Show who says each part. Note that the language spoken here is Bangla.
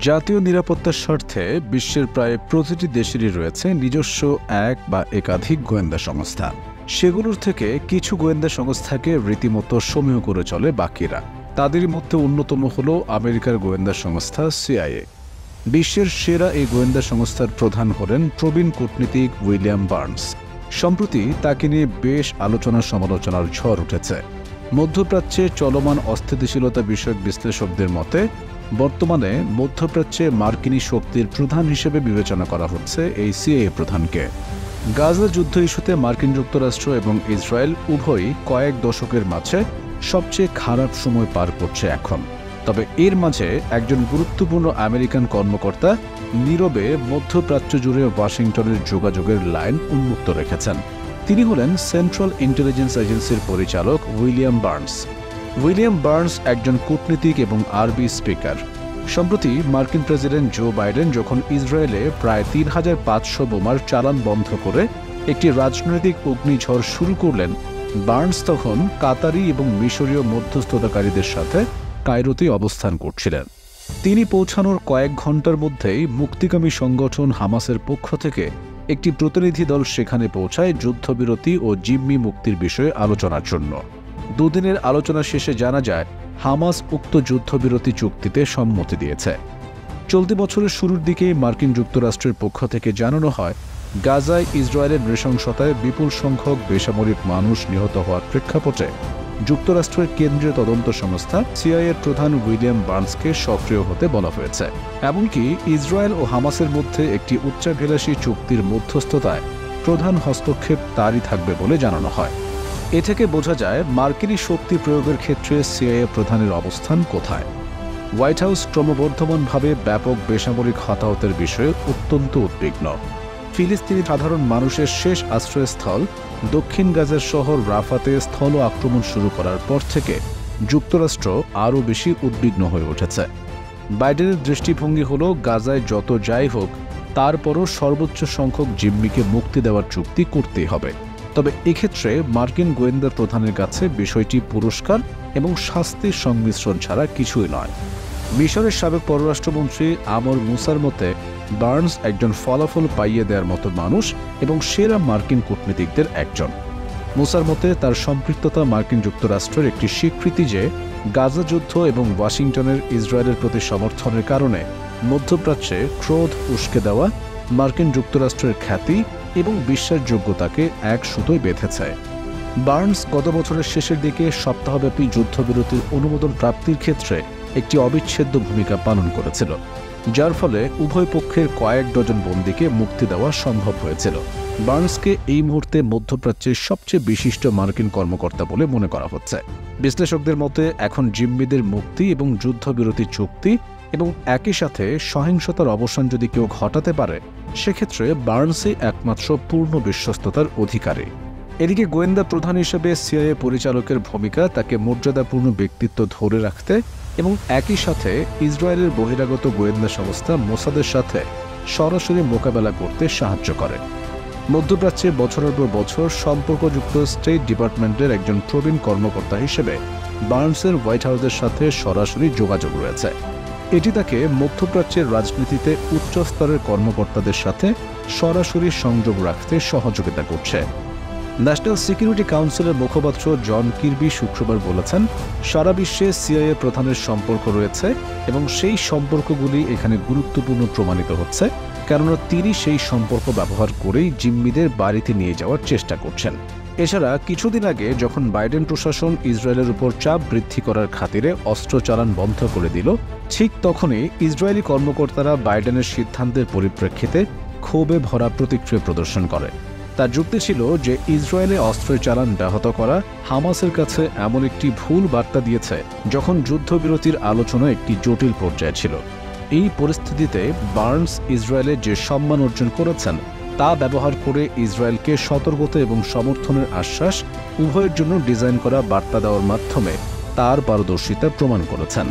Speaker 1: জাতীয় নিরাপত্তার স্বার্থে বিশ্বের প্রায় প্রতিটি দেশেরই রয়েছে নিজস্ব এক বা একাধিক গোয়েন্দা সংস্থা। সেগুলোর থেকে কিছু গোয়েন্দা সংস্থাকে রীতিমতো সমীহ করে চলে বাকিরা। তাদের মধ্যে অন্যতম হল আমেরিকার গোয়েন্দা সংস্থা সিআইএ। বিশ্বের সেরা এই গোয়েন্দা সংস্থার প্রধান হলেন প্রবীণ কূটনীতিক উইলিয়াম বার্নস। সম্প্রতি তাকে নিয়ে বেশ আলোচনা সমালোচনার ঝড় উঠেছে। মধ্যপ্রাচ্যে চলমান অস্থিতিশীলতা বিষয়ক বিশ্লেষকদের মতে বর্তমানে মধ্যপ্রাচ্যে মার্কিনী শক্তির প্রধান হিসেবে বিবেচনা করা হচ্ছে এই সিআইএ প্রধানকে। গাজা যুদ্ধ ইস্যুতে মার্কিন যুক্তরাষ্ট্র এবং ইসরায়েল উভয়ই কয়েক দশকের মাঝে সবচেয়ে খারাপ সময় পার করছে এখন। তবে এর মাঝে একজন গুরুত্বপূর্ণ আমেরিকান কর্মকর্তা নীরবে মধ্যপ্রাচ্য জুড়ে ওয়াশিংটনের যোগাযোগের লাইন উন্মুক্ত রেখেছেন। তিনি হলেন সেন্ট্রাল ইন্টেলিজেন্স এজেন্সির পরিচালক উইলিয়াম বার্নস। উইলিয়াম বার্নস একজন কূটনীতিক এবং আরবি স্পিকার। সম্প্রতি মার্কিন প্রেসিডেন্ট জো বাইডেন যখন ইসরায়েলে প্রায় ৩৫০০ বোমার চালান বন্ধ করে একটি রাজনৈতিক অগ্নিঝড় শুরু করলেন, বার্নস তখন কাতারি এবং মিশরীয় মধ্যস্থতাকারীদের সাথে কায়রোতে অবস্থান করছিলেন। তিনি পৌঁছানোর কয়েক ঘণ্টার মধ্যেই মুক্তিকামী সংগঠন হামাসের পক্ষ থেকে একটি প্রতিনিধি দল সেখানে পৌঁছায় যুদ্ধবিরতি ও জিম্মি মুক্তির বিষয়ে আলোচনার জন্য। দুদিনের আলোচনা শেষে জানা যায় হামাস উক্ত যুদ্ধবিরতি চুক্তিতে সম্মতি দিয়েছে। চলতি বছরের শুরুর দিকে মার্কিন যুক্তরাষ্ট্রের পক্ষ থেকে জানানো হয়, গাজায় ইসরায়েলের নৃশংসতায় বিপুল সংখ্যক বেসামরিক মানুষ নিহত হওয়ার প্রেক্ষাপটে যুক্তরাষ্ট্রের কেন্দ্রীয় তদন্ত সংস্থা সিআইএর প্রধান উইলিয়াম বার্নসকে সক্রিয় হতে বলা হয়েছে। এমনকি ইসরায়েল ও হামাসের মধ্যে একটি উচ্চাভিলাষী চুক্তির মধ্যস্থতায় প্রধান হস্তক্ষেপ তারই থাকবে বলে জানানো হয়। এ থেকে বোঝা যায় মার্কিনী শক্তি প্রয়োগের ক্ষেত্রে সিআইএ প্রধানের অবস্থান কোথায়। হোয়াইট হাউস ক্রমবর্ধমানভাবে ব্যাপক বেসামরিক হতাহতের বিষয়ে অত্যন্ত উদ্বিগ্ন। ফিলিস্তিনি সাধারণ মানুষের শেষ আশ্রয়স্থল দক্ষিণ গাজার শহর রাফাতে স্থল আক্রমণ শুরু করার পর থেকে যুক্তরাষ্ট্র আরও বেশি উদ্বিগ্ন হয়ে উঠেছে। বাইডেনের দৃষ্টিভঙ্গি হল গাজায় যত যাই হোক তারপরও সর্বোচ্চ সংখ্যক জিম্মিকে মুক্তি দেওয়ার চুক্তি করতেই হবে। তবে এক্ষেত্রে মার্কিন গোয়েন্দা প্রধানের কাছে বিষয়টি পুরস্কার এবং শাস্তির সংমিশ্রণ ছাড়া কিছুই নয়। মিশরের সাবেক পররাষ্ট্রমন্ত্রী আমর মুসার মতে বার্নস একজন ফলাফল পাইয়ে দেওয়ার মতো মানুষ এবং সেরা মার্কিন কূটনীতিকদের একজন। মুসার মতে তার সম্পৃক্ততা মার্কিন যুক্তরাষ্ট্রের একটি স্বীকৃতি যে গাজা যুদ্ধ এবং ওয়াশিংটনের ইসরায়েলের প্রতি সমর্থনের কারণে মধ্যপ্রাচ্যে ক্রোধ উস্কে দেওয়া মার্কিন যুক্তরাষ্ট্রের খ্যাতি এবং বিশ্বাসযোগ্যতাকে এক সুতোয় বেঁধেছে। বার্নস গত বছরের শেষের দিকে সপ্তাহব্যাপী যুদ্ধবিরতির অনুমোদন প্রাপ্তির ক্ষেত্রে একটি অবিচ্ছেদ্য ভূমিকা পালন করেছিল, যার ফলে উভয় পক্ষের কয়েক ডজন বন্দীকে মুক্তি দেওয়া সম্ভব হয়েছিল। বার্নসকে এই মুহূর্তে মধ্যপ্রাচ্যের সবচেয়ে বিশিষ্ট মার্কিন কর্মকর্তা বলে মনে করা হচ্ছে। বিশ্লেষকদের মতে এখন জিম্মিদের মুক্তি এবং যুদ্ধবিরতি চুক্তি এবং একই সাথে সহিংসতার অবসান যদি কেউ ঘটাতে পারে, সেক্ষেত্রে বার্নসই একমাত্র পূর্ণ বিশ্বস্ততার অধিকারী। এদিকে গোয়েন্দা প্রধান হিসেবে সিআইএ পরিচালকের ভূমিকা তাকে মর্যাদাপূর্ণ ব্যক্তিত্ব ধরে রাখতে এবং একই সাথে ইসরায়েলের বহিরাগত গোয়েন্দা সংস্থা মোসাদের সাথে সরাসরি মোকাবেলা করতে সাহায্য করে। মধ্যপ্রাচ্যে বছরের পর বছর সম্পর্কযুক্ত স্টেট ডিপার্টমেন্টের একজন প্রবীণ কর্মকর্তা হিসেবে বার্নসের হোয়াইট হাউসের সাথে সরাসরি যোগাযোগ রয়েছে। এটি তাকে মধ্যপ্রাচ্যের রাজনীতিতে উচ্চ স্তরের কর্মকর্তাদের সাথে সরাসরি সংযোগ রাখতে সহযোগিতা করছে। ন্যাশনাল সিকিউরিটি কাউন্সিলের মুখপাত্র জন কির্বি শুক্রবার বলেছেন, সারা বিশ্বে সিআইএ প্রধানের সম্পর্ক রয়েছে এবং সেই সম্পর্কগুলি এখানে গুরুত্বপূর্ণ প্রমাণিত হচ্ছে, কেননা তিনি সেই সম্পর্ক ব্যবহার করেই জিম্মিদের বাড়িতে নিয়ে যাওয়ার চেষ্টা করছেন। এছাড়া কিছুদিন আগে যখন বাইডেন প্রশাসন ইসরায়েলের উপর চাপ বৃদ্ধি করার খাতিরে অস্ত্র চালান বন্ধ করে দিল, ঠিক তখনই ইসরায়েলি কর্মকর্তারা বাইডেনের সিদ্ধান্তের পরিপ্রেক্ষিতে ক্ষোভে ভরা প্রতিক্রিয়া প্রদর্শন করে। তার যুক্তি ছিল যে ইসরায়েলে অস্ত্রের চালান ব্যাহত করা হামাসের কাছে এমন একটি ভুল বার্তা দিয়েছে যখন যুদ্ধবিরতির আলোচনা একটি জটিল পর্যায়ে ছিল। এই পরিস্থিতিতে বার্নস ইসরায়েলে যে সম্মান অর্জন করেছেন তা ব্যবহার করে ইসরায়েলকে সতর্কতা এবং সমর্থনের আশ্বাস উভয়ের জন্য ডিজাইন করা বার্তা দেওয়ার মাধ্যমে তার পারদর্শিতা প্রমাণ করেছেন।